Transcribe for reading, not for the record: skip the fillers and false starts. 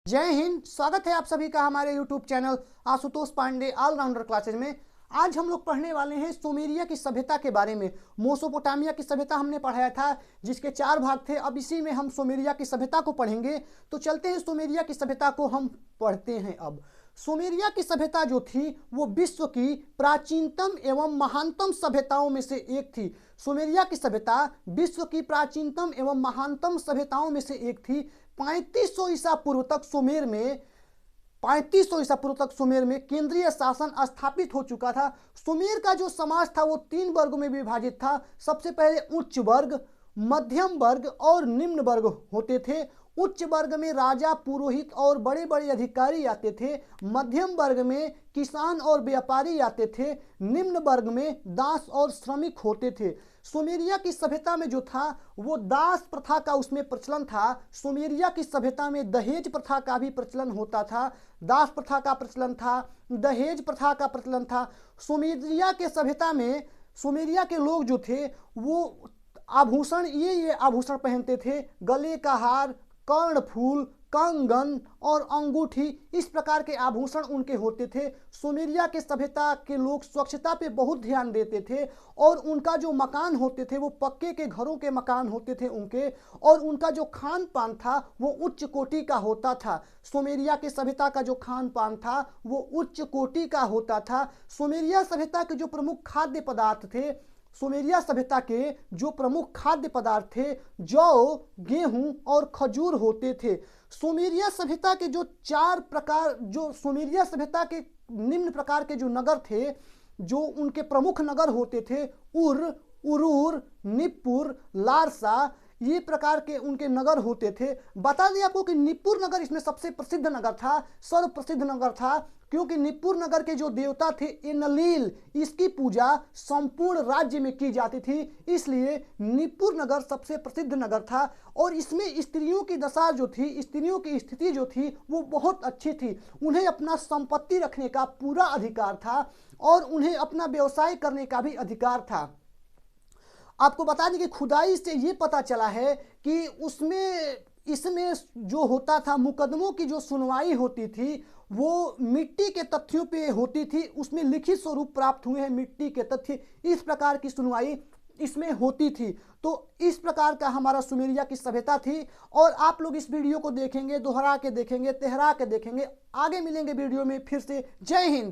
जय हिंद। स्वागत है आप सभी का हमारे YouTube channel Ashutosh Pandey all rounder classes में। आज हम लोग पढ़ने वाले हैं सुमेरिया की सभ्यता के बारे में। मोसोपोटामिया की सभ्यता हमने पढ़ाया था जिसके 4 भाग थे। अब इसी में हम सुमेरिया की सभ्यता को पढ़ेंगे। तो चलते हैं सुमेरिया की सभ्यता को हम पढ़ते हैं। अब सुमेरिया की सभ्यता जो थी वो विश्व की प्राचीनतम एवं महानतम सभ्यताओं में से एक थी। सुमेरिया की सभ्यता विश्व की प्राचीनतम एवं महानतम सभ्यताओं में से एक थी। 3500 ईसा पूर्व तक सुमेर में केंद्रीय शासन स्थापित हो चुका था। सुमेर का जो समाज था वो 3 वर्गों में विभाजित था। सबसे पहले उच्च वर्ग, मध्यम वर्ग और निम्न वर्ग होते थे। उच्च वर्ग में राजा, पुरोहित और बड़े बड़े अधिकारी आते थे। मध्यम वर्ग में किसान और व्यापारी आते थे। निम्न वर्ग में दास और श्रमिक होते थे। सुमेरिया की सभ्यता में जो था वो दास प्रथा का उसमें प्रचलन था। सुमेरिया की सभ्यता में दहेज प्रथा का भी प्रचलन होता था। दास प्रथा का प्रचलन था, दहेज प्रथा का प्रचलन था। सुमेरिया के सभ्यता में सुमेरिया के लोग जो थे वो आभूषण ये आभूषण पहनते थे। गले का हार, कर्णफूल, कंगन और अंगूठी, इस प्रकार के आभूषण उनके होते थे। सुमेरिया के सभ्यता के लोग स्वच्छता पे बहुत ध्यान देते थे और उनका जो मकान होते थे वो पक्के के घरों के मकान होते थे उनके। और उनका जो खान पान था वो उच्च कोटि का होता था। सुमेरिया के सभ्यता का जो खान पान था वो उच्च कोटि का होता था। सुमेरिया सभ्यता के जो प्रमुख खाद्य पदार्थ थे, सुमेरिया सभ्यता के जो प्रमुख खाद्य पदार्थ थे जौ, गेहूं और खजूर होते थे। सुमेरिया सभ्यता के जो 4 प्रकार, जो सुमेरिया सभ्यता के निम्न प्रकार के जो नगर थे, जो उनके प्रमुख नगर होते थे, उर, उरूर, निप्पुर, लारसा, ये प्रकार के उनके नगर होते थे। बता दें आपको कि निप्पुर नगर इसमें सबसे प्रसिद्ध नगर था, सर्व प्रसिद्ध नगर था, क्योंकि निप्पुर नगर के जो देवता थे एनलील, इसकी पूजा संपूर्ण राज्य में की जाती थी, इसलिए निप्पुर नगर सबसे प्रसिद्ध नगर था। और इसमें स्त्रियों की दशा जो थी, स्त्रियों की स्थिति जो थी वो बहुत अच्छी थी। उन्हें अपना संपत्ति रखने का पूरा अधिकार था और उन्हें अपना व्यवसाय करने का भी अधिकार था। आपको बता दें कि खुदाई से ये पता चला है कि इसमें जो होता था, मुकदमों की जो सुनवाई होती थी वो मिट्टी के तथ्यों पे होती थी। उसमें लिखित स्वरूप प्राप्त हुए हैं मिट्टी के तथ्य, इस प्रकार की सुनवाई इसमें होती थी। तो इस प्रकार का हमारा सुमेरिया की सभ्यता थी। और आप लोग इस वीडियो को देखेंगे, दोहरा के देखेंगे, तेहरा के देखेंगे। आगे मिलेंगे वीडियो में फिर से। जय हिंद।